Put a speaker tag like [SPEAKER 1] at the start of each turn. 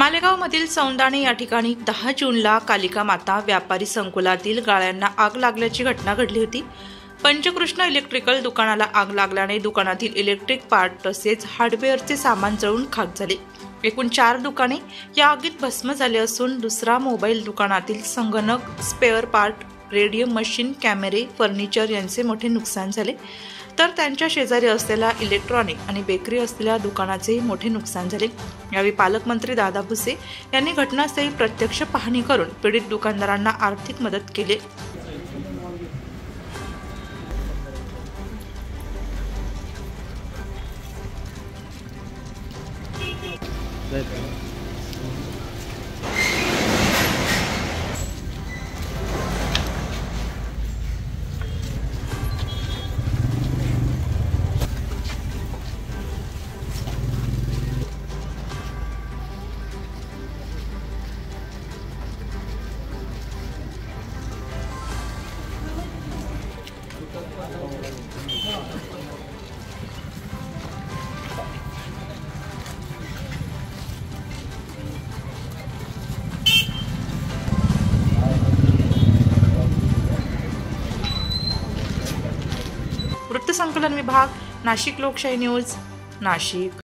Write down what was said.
[SPEAKER 1] मालेगावमधील सौंदाणे या ठिकाणी 10 जूनला कालिका माता व्यापारी संकुलातील गाळ्यांना आग लागल्याची घटना घडली होती। पंचकृष्ण इलेक्ट्रिकल दुकानाला आग लागल्याने दुकानातील इलेक्ट्रिक पार्ट तसेच हार्डवेअरचे सामान जळून खाक झाले। एकूण 4 दुकाने या आगीत भस्म झाले असून दुसरा मोबाईल दुकानातील संगणक, स्पेअर पार्ट, रेडिओ मशीन, कॅमेरे, फर्निचर यांचे मोठे नुकसान झाले, तर त्यांच्या शेजारी असलेल्या इलेक्ट्रॉनिक आणि बेकरी असलेल्या दुकानाचेही मोठे नुकसान झाले। यावेळी पालकमंत्री दादा भुसे यांनी घटनास्थळी प्रत्यक्ष पाहणी करून पीडित दुकानदारांना आर्थिक मदत केली। वृत्तसंकलन विभाग, नाशिक लोकशाही न्यूज, नाशिक।